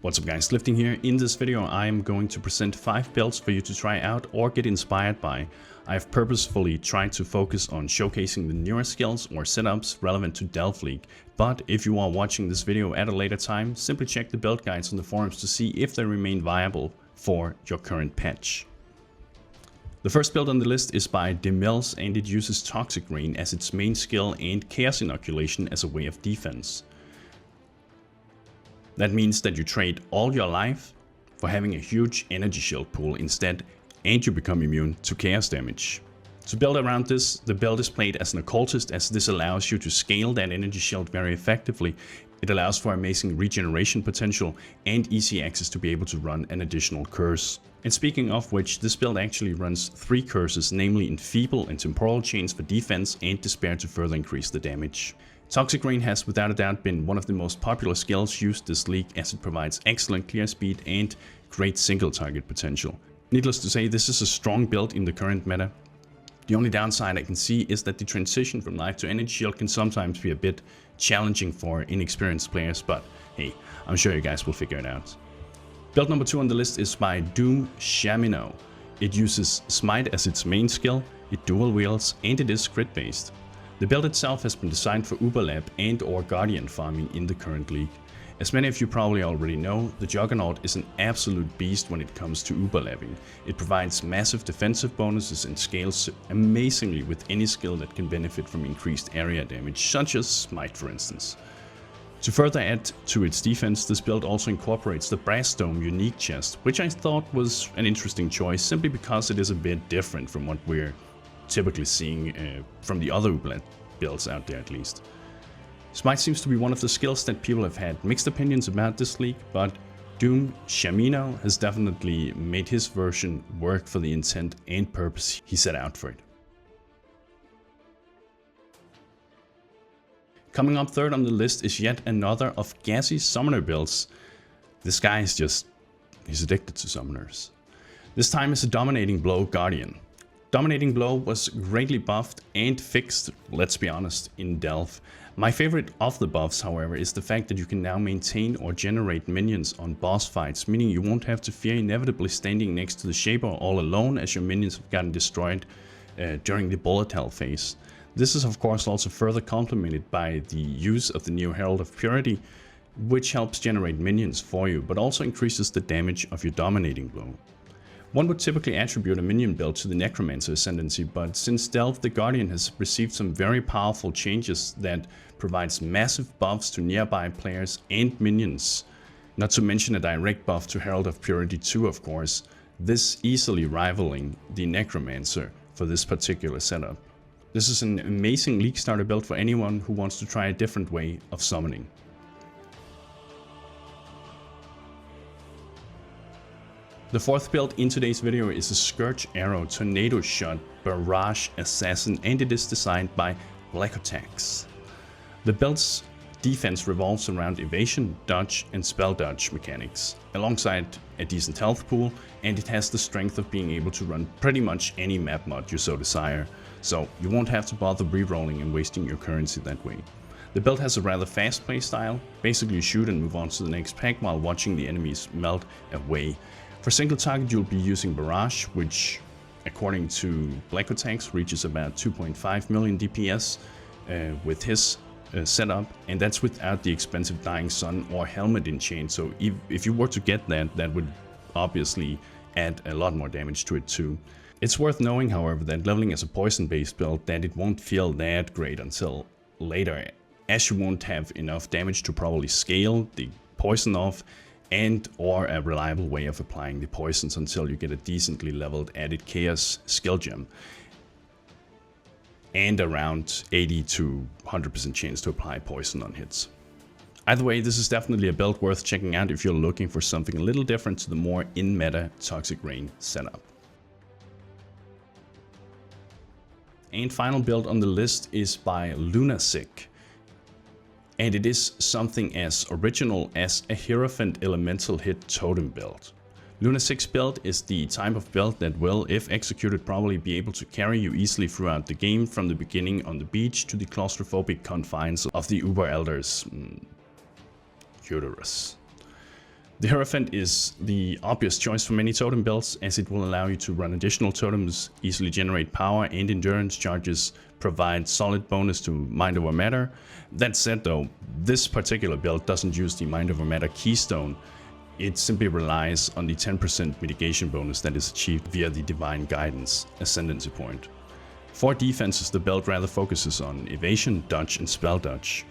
What's up guys, Lifting here. In this video I am going to present 5 builds for you to try out or get inspired by. I've purposefully tried to focus on showcasing the newer skills or setups relevant to Delve League, but if you are watching this video at a later time, simply check the build guides on the forums to see if they remain viable for your current patch. The first build on the list is by Dmillz and it uses Toxic Rain as its main skill and Chaos Inoculation as a way of defense. That means that you trade all your life for having a huge energy shield pool instead, and you become immune to chaos damage. To build around this, the build is played as an Occultist, as this allows you to scale that energy shield very effectively. It allows for amazing regeneration potential and easy access to be able to run an additional curse. And speaking of which, this build actually runs 3 curses, namely Enfeeble and Temporal Chains for defense and Despair to further increase the damage. Toxic Rain has without a doubt been one of the most popular skills used this league, as it provides excellent clear speed and great single target potential. Needless to say, this is a strong build in the current meta. The only downside I can see is that the transition from life to energy shield can sometimes be a bit challenging for inexperienced players, but hey, I'm sure you guys will figure it out. Build number 2 on the list is by Doomshamino. It uses Smite as its main skill, it dual wields, and it is crit based. The build itself has been designed for Uberlab and or Guardian farming in the current league. As many of you probably already know, the Juggernaut is an absolute beast when it comes to Uberlabbing. It provides massive defensive bonuses and scales amazingly with any skill that can benefit from increased area damage, such as Smite for instance. To further add to its defense, this build also incorporates the Brass Dome unique chest, which I thought was an interesting choice simply because it is a bit different from what we're typically seeing from the other Uberlab builds out there at least. Smite seems to be one of the skills that people have had mixed opinions about this league, but Doomshamino has definitely made his version work for the intent and purpose he set out for it. Coming up third on the list is yet another of Ghazzy's summoner builds. This guy is he's addicted to summoners. This time is a Dominating Blow Guardian. Dominating Blow was greatly buffed and fixed, let's be honest, in Delve. My favorite of the buffs, however, is the fact that you can now maintain or generate minions on boss fights, meaning you won't have to fear inevitably standing next to the Shaper all alone as your minions have gotten destroyed during the bullet hell phase. This is of course also further complemented by the use of the new Herald of Purity, which helps generate minions for you, but also increases the damage of your Dominating Blow. One would typically attribute a minion build to the Necromancer ascendancy, but since Delve, the Guardian has received some very powerful changes that provides massive buffs to nearby players and minions, not to mention a direct buff to Herald of Purity 2 of course, this easily rivaling the Necromancer for this particular setup. This is an amazing league starter build for anyone who wants to try a different way of summoning. The fourth build in today's video is a Scourge Arrow Tornado Shot Barrage Assassin, and it is designed by Blekotacz. The build's defense revolves around evasion, dodge and spell dodge mechanics, alongside a decent health pool, and it has the strength of being able to run pretty much any map mod you so desire, so you won't have to bother rerolling and wasting your currency that way. The build has a rather fast play style, basically you shoot and move on to the next pack while watching the enemies melt away. For single target you'll be using Barrage, which according to Blekotacz reaches about 2.5 million DPS with his setup, and that's without the expensive Dying Sun or Helmet Enchant, so if you were to get that, that would obviously add a lot more damage to it too. It's worth knowing however that leveling as a poison based build, that it won't feel that great until later, as you won't have enough damage to probably scale the poison off and or a reliable way of applying the poisons until you get a decently leveled added chaos skill gem and around 80 to 100% chance to apply poison on hits. Either way, this is definitely a build worth checking out if you're looking for something a little different to the more in-meta Toxic Rain setup. And final build on the list is by Nuna6. And it is something as original as a Hierophant Elemental hit Totem build. Nuna6 Belt is the type of build that will, if executed properly, be able to carry you easily throughout the game, from the beginning on the beach to the claustrophobic confines of the Uber Elder's uterus. The Hierophant is the obvious choice for many totem builds, as it will allow you to run additional totems, easily generate power and endurance charges, provide solid bonus to Mind Over Matter. That said though, this particular build doesn't use the Mind Over Matter keystone. It simply relies on the 10% mitigation bonus that is achieved via the Divine Guidance Ascendancy point. For defenses, the build rather focuses on evasion, dodge and spell dodge.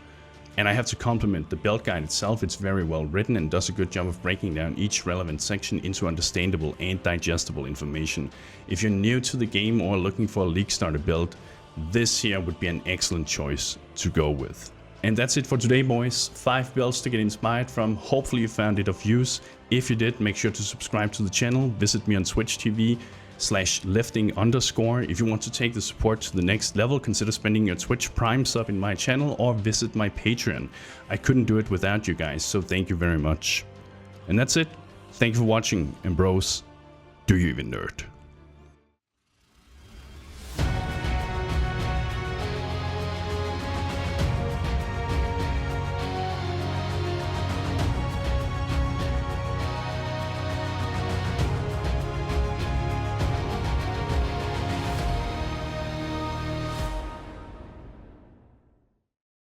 And I have to compliment the build guide itself. It's very well written and does a good job of breaking down each relevant section into understandable and digestible information. If you're new to the game or looking for a League Starter build, this here would be an excellent choice to go with. And that's it for today, boys. 5 builds to get inspired from. Hopefully you found it of use. If you did, make sure to subscribe to the channel. Visit me on Twitch TV/lifting_. If you want to take the support to the next level, consider spending your Twitch Prime sub in my channel or visit my Patreon. I couldn't do it without you guys, so thank you very much. And that's it. Thank you for watching, and bros, do you even nerd?